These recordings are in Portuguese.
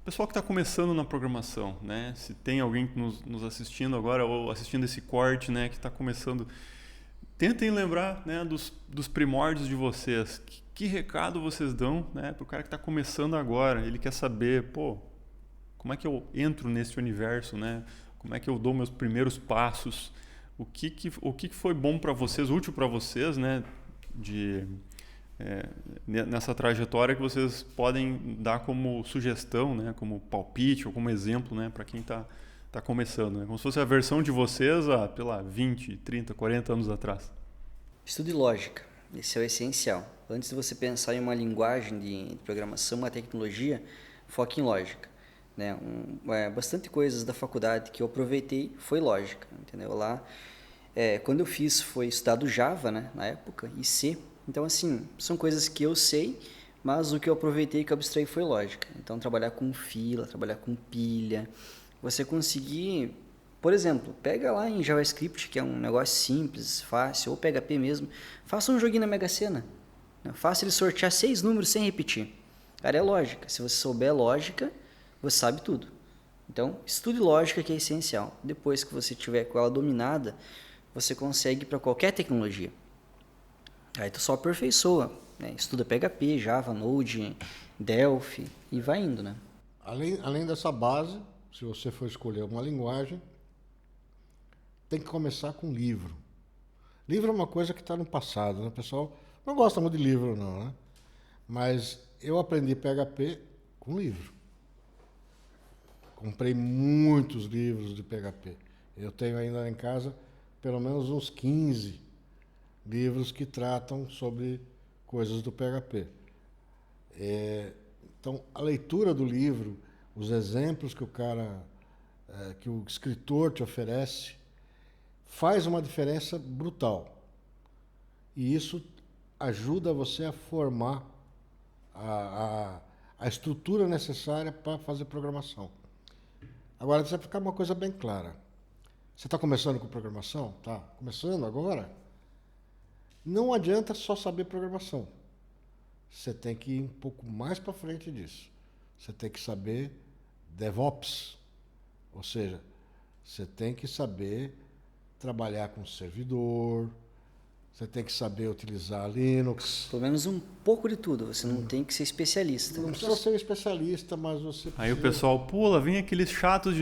pessoal que está começando na programação, né? Se tem alguém nos assistindo agora ou assistindo esse corte, né, que está começando, tentem lembrar, né, dos primórdios de vocês. Que recado vocês dão, né, para o cara que está começando agora? Ele quer saber, pô, como é que eu entro nesse universo, né? Como é que eu dou meus primeiros passos? O que foi bom para vocês, útil para vocês, né? De nessa trajetória que vocês podem dar como sugestão, né? Como palpite ou como exemplo, né? Para quem está começando, né? Como se fosse a versão de vocês há, sei lá, 20, 30, 40 anos atrás. Estude lógica, esse é o essencial. Antes de você pensar em uma linguagem de programação, uma tecnologia, foque em lógica. Né? Bastante coisas da faculdade que eu aproveitei foi lógica, entendeu? Lá, quando eu fiz foi estudado Java, né, na época, e C. Então, assim, são coisas que eu sei, mas o que eu aproveitei que eu abstraí foi lógica. Então, trabalhar com fila, trabalhar com pilha, você conseguir... Por exemplo, pega lá em JavaScript, que é um negócio simples, fácil, ou PHP mesmo, faça um joguinho na Mega Sena. Né? Faça ele sortear 6 números sem repetir. Cara, é lógica. Se você souber lógica, você sabe tudo. Então, estude lógica, que é essencial. Depois que você tiver com ela dominada, você consegue para qualquer tecnologia. Aí tu só aperfeiçoa, né? Estuda PHP, Java, Node, Delphi e vai indo, né? Além dessa base, se você for escolher uma linguagem, tem que começar com livro. Livro é uma coisa que está no passado, né? O pessoal não gosta muito de livro, não, né? Mas eu aprendi PHP com livro. Comprei muitos livros de PHP. Eu tenho ainda em casa pelo menos uns 15 livros que tratam sobre coisas do PHP. Então, a leitura do livro, os exemplos que que o escritor te oferece, faz uma diferença brutal. E isso ajuda você a formar a estrutura necessária para fazer programação. Agora, precisa ficar uma coisa bem clara. Você está começando com programação? Tá começando agora? Não adianta só saber programação. Você tem que ir um pouco mais para frente disso. Você tem que saber DevOps. Ou seja, você tem que saber trabalhar com servidor, você tem que saber utilizar Linux. Pelo menos um pouco de tudo, você não tem que ser especialista. Não precisa ser especialista, mas você precisa... Aí o pessoal pula, vem aqueles chatos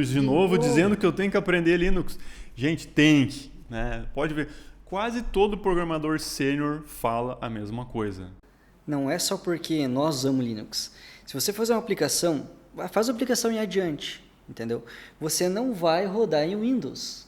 de novo dizendo que eu tenho que aprender Linux. Gente, tem que, né? Pode ver. Quase todo programador sênior fala a mesma coisa. Não é só porque nós usamos Linux. Se você fazer uma aplicação, faz a aplicação em adiante, entendeu? Você não vai rodar em Windows.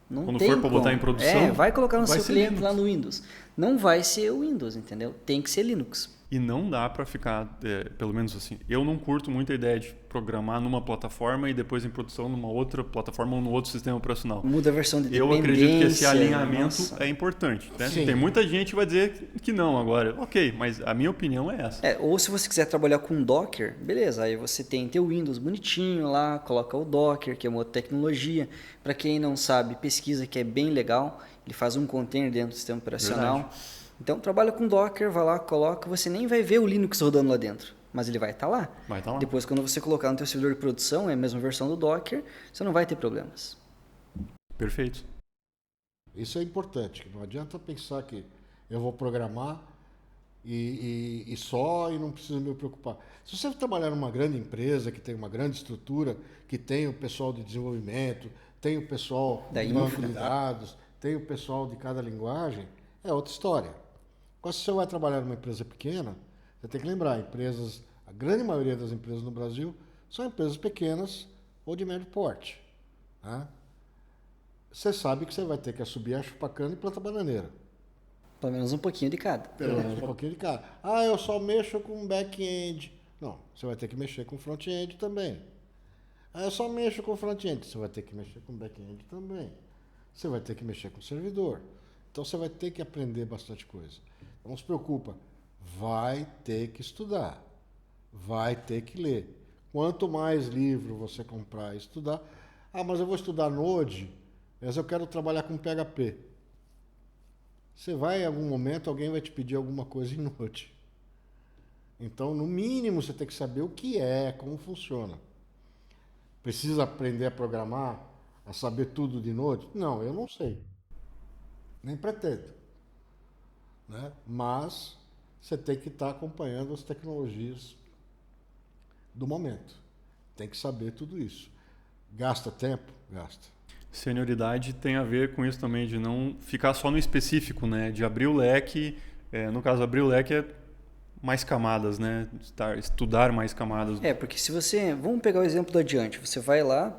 Não Quando tem for para botar em produção, vai colocar no seu cliente Linux. lá no Windows. Não vai ser o Windows, entendeu? Tem que ser Linux. E não dá para ficar, pelo menos assim, eu não curto muito a ideia de programar numa plataforma e depois em produção numa outra plataforma ou no outro sistema operacional. Muda a versão de Eu dependência. acredito que esse alinhamento Nossa. é importante. Né? Sim. Tem muita gente que vai dizer que não agora. Ok, mas a minha opinião é essa. Ou se você quiser trabalhar com Docker, beleza, aí você tem teu Windows bonitinho lá, coloca o Docker, que é uma outra tecnologia. Para quem não sabe, pesquisa, que é bem legal. Ele faz um container dentro do sistema operacional. Verdade. Então, trabalha com Docker, vai lá, coloca, você nem vai ver o Linux rodando lá dentro, mas ele vai estar lá. Vai estar lá. Depois, quando você colocar no teu servidor de produção, é a mesma versão do Docker, você não vai ter problemas. Perfeito. Isso é importante. Não adianta pensar que eu vou programar e só e não preciso me preocupar. Se você trabalhar numa grande empresa, que tem uma grande estrutura, que tem o pessoal de desenvolvimento, tem o pessoal Da de banco infra. de dados, tem o pessoal de cada linguagem, é outra história. Agora, se você vai trabalhar numa empresa pequena, você tem que lembrar, a grande maioria das empresas no Brasil são empresas pequenas ou de médio porte. Né? Você sabe que você vai ter que subir a chupacana e plantar bananeira. Pelo menos um pouquinho de cada. Pelo menos um pouquinho de cada. Ah, eu só mexo com back-end. Não, você vai ter que mexer com front-end também. Ah, eu só mexo com front-end. Você vai ter que mexer com back-end também. Você vai ter que mexer com servidor. Então você vai ter que aprender bastante coisa. Não se preocupa, vai ter que estudar, vai ter que ler. Quanto mais livro você comprar e estudar, mas eu vou estudar Node, mas eu quero trabalhar com PHP. Você vai, em algum momento, alguém vai te pedir alguma coisa em Node. Então, no mínimo, você tem que saber o que é, como funciona. Precisa aprender a programar, a saber tudo de Node? Não, eu não sei. Nem pretendo. Né? Mas você tem que estar acompanhando as tecnologias do momento. Tem que saber tudo isso. Gasta tempo? Gasta. Senioridade tem a ver com isso também, de não ficar só no específico, né? De abrir o leque. No caso, abrir o leque é mais camadas, né? Estudar mais camadas. Porque se você... Vamos pegar o exemplo do Adiante. Você vai lá,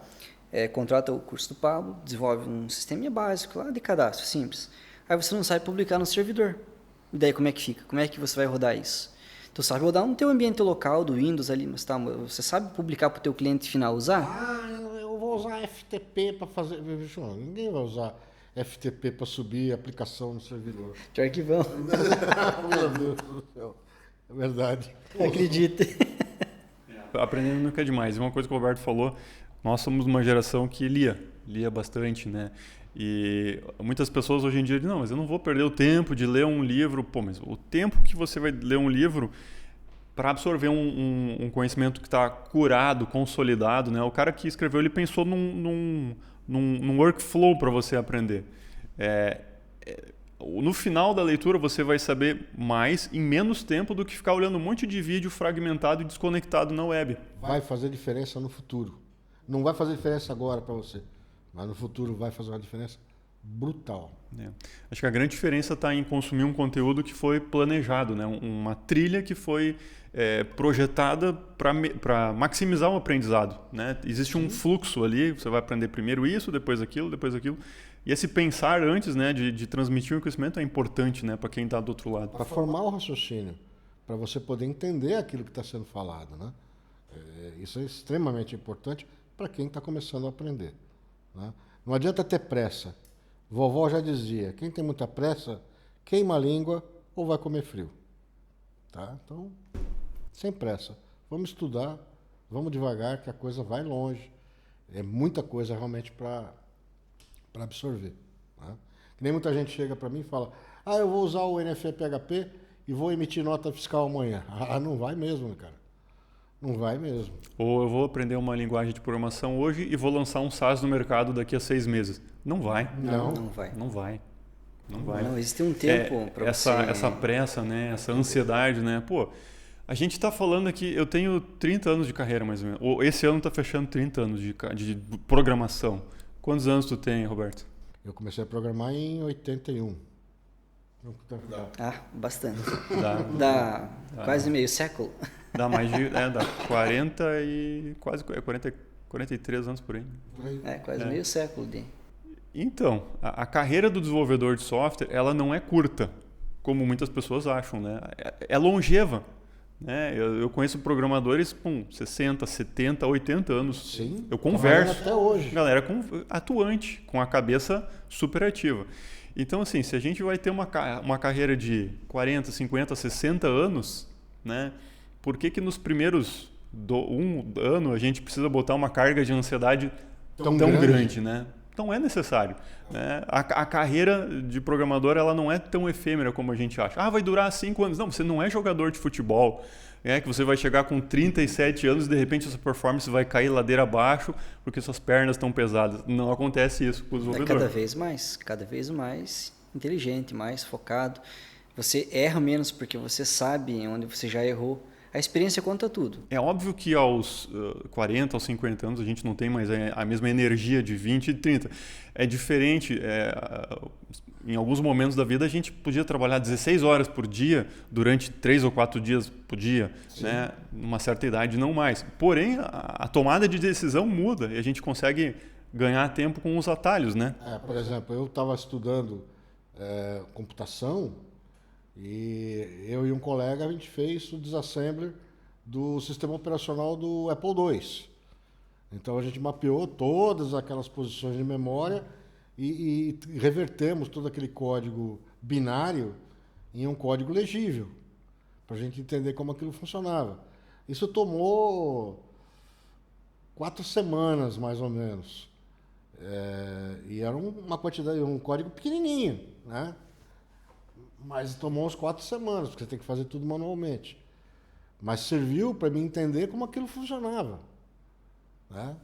contrata o curso do Pablo, desenvolve um sisteminha básico lá de cadastro, simples. Aí você não sabe publicar no servidor. E daí como é que fica? Como é que você vai rodar isso? Tu sabe rodar no teu ambiente local do Windows ali, mas você sabe publicar para o teu cliente final usar? Eu vou usar FTP para fazer... Ninguém vai usar FTP para subir a aplicação no servidor. Pior que vão. Meu Deus do céu. É verdade. Acredite. Aprendendo nunca é demais. Uma coisa que o Roberto falou, nós somos uma geração que lia bastante, né? E muitas pessoas hoje em dia dizem, não, mas eu não vou perder o tempo de ler um livro. Pô, mas o tempo que você vai ler um livro para absorver um conhecimento que está curado, consolidado, né? O cara que escreveu, ele pensou num workflow para você aprender. No final da leitura você vai saber mais em menos tempo do que ficar olhando um monte de vídeo fragmentado e desconectado na web. Vai fazer diferença no futuro. Não vai fazer diferença agora para você, mas no futuro vai fazer uma diferença brutal. Acho que a grande diferença está em consumir um conteúdo que foi planejado, né? Uma trilha que foi projetada para maximizar o aprendizado, né? Existe um fluxo ali, você vai aprender primeiro isso, depois aquilo, depois aquilo. E esse pensar antes, né, de transmitir o conhecimento é importante, né, para quem está do outro lado. Para formar o raciocínio, para você poder entender aquilo que está sendo falado, né? Isso é extremamente importante para quem está começando a aprender. Né? Não adianta ter pressa. Vovó já dizia, quem tem muita pressa, queima a língua ou vai comer frio. Tá? Então, sem pressa. Vamos estudar, vamos devagar, que a coisa vai longe. É muita coisa realmente para absorver. Né? Que nem muita gente chega para mim e fala, eu vou usar o NFPHP e vou emitir nota fiscal amanhã. Não vai mesmo, cara. Não vai mesmo. Ou eu vou aprender uma linguagem de programação hoje e vou lançar um SaaS no mercado daqui a 6 meses. Não vai. Não vai. Não vai. Não vai. Não, existe um tempo para você... Essa pressa, né? Essa ansiedade, né? Pô, a gente está falando aqui, eu tenho 30 anos de carreira mais ou menos. Esse ano está fechando 30 anos de programação. Quantos anos tu tem, Roberto? Eu comecei a programar em 81. Bastante. Dá quase meio século. Dá mais de... dá 40 e... quase 43 anos por aí. Quase meio século. Então, a carreira do desenvolvedor de software, ela não é curta, como muitas pessoas acham, né? É longeva. Né? Eu conheço programadores com 60, 70, 80 anos. Sim, eu converso. Até hoje. Galera atuante, com a cabeça super ativa. Então, assim, se a gente vai ter uma carreira de 40, 50, 60 anos, né? Por que nos primeiros um ano a gente precisa botar uma carga de ansiedade tão grande, né? Então é necessário. Né? A carreira de programador ela não é tão efêmera como a gente acha. Vai durar 5 anos. Não, você não é jogador de futebol. Que você vai chegar com 37 anos e de repente a sua performance vai cair ladeira abaixo porque suas pernas estão pesadas. Não acontece isso com o desenvolvedor. Cada vez mais inteligente, mais focado. Você erra menos porque você sabe onde você já errou. A experiência conta tudo. É óbvio que aos 40, aos 50 anos a gente não tem mais a mesma energia de 20 e 30. É diferente. Em alguns momentos da vida a gente podia trabalhar 16 horas por dia durante 3 ou 4 dias por dia. Né? Numa certa idade, não mais. Porém, a tomada de decisão muda e a gente consegue ganhar tempo com os atalhos. Né? Por exemplo, eu estava estudando computação. E eu e um colega, a gente fez o disassembler do sistema operacional do Apple II. Então a gente mapeou todas aquelas posições de memória e revertemos todo aquele código binário em um código legível, para a gente entender como aquilo funcionava. Isso tomou 4 semanas, mais ou menos. E era uma quantidade, um código pequenininho, né? Mas tomou uns 4 semanas, porque você tem que fazer tudo manualmente. Mas serviu para mim entender como aquilo funcionava. Né?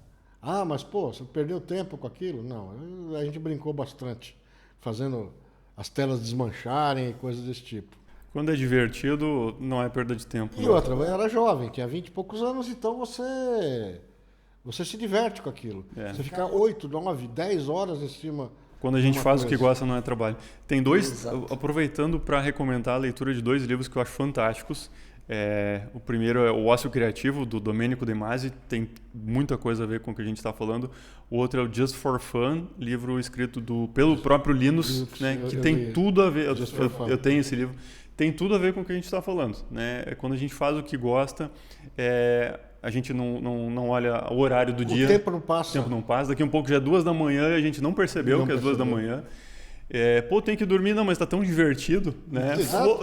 Ah, mas pô, você perdeu tempo com aquilo? Não, a gente brincou bastante, fazendo as telas desmancharem e coisas desse tipo. Quando é divertido, não é perda de tempo. E outra, eu era jovem, tinha 20 e poucos anos, então você se diverte com aquilo. É. Você fica 8, 9, 10 horas em cima. Quando a gente de uma faz o que coisa. gosta, não é trabalho. Tem dois, Exato. aproveitando para recomendar a leitura de 2 livros que eu acho fantásticos. O primeiro é O Ócio Criativo, do Domenico De Masi, tem muita coisa a ver com o que a gente está falando. O outro é o Just for Fun, livro escrito pelo próprio Linus, né, que tem tudo a ver. Eu tenho esse livro. Tem tudo a ver com o que a gente está falando. Né? Quando a gente faz o que gosta, a gente não olha o horário do dia. O tempo não passa. O tempo não passa. Daqui um pouco já é 2 da manhã e a gente não percebeu que é 2 da manhã. Tem que dormir, não, mas está tão divertido, né? Exato.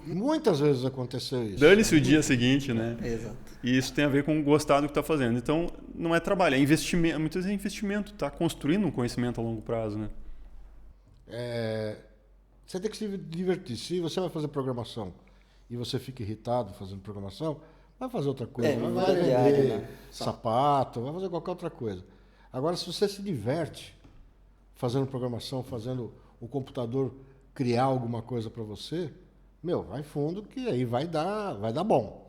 Muitas vezes aconteceu isso. Dane-se o dia seguinte, né? Exato. E isso tem a ver com gostar do que está fazendo. Então, não é trabalho, é investimento. Muitas vezes é investimento, tá construindo um conhecimento a longo prazo, né? Você tem que se divertir. Se você vai fazer programação e você fica irritado fazendo programação, vai fazer outra coisa. Vai vender diário, né? sapato, vai fazer qualquer outra coisa. Agora, se você se diverte fazendo programação, fazendo o computador criar alguma coisa para você, vai fundo que aí vai dar bom.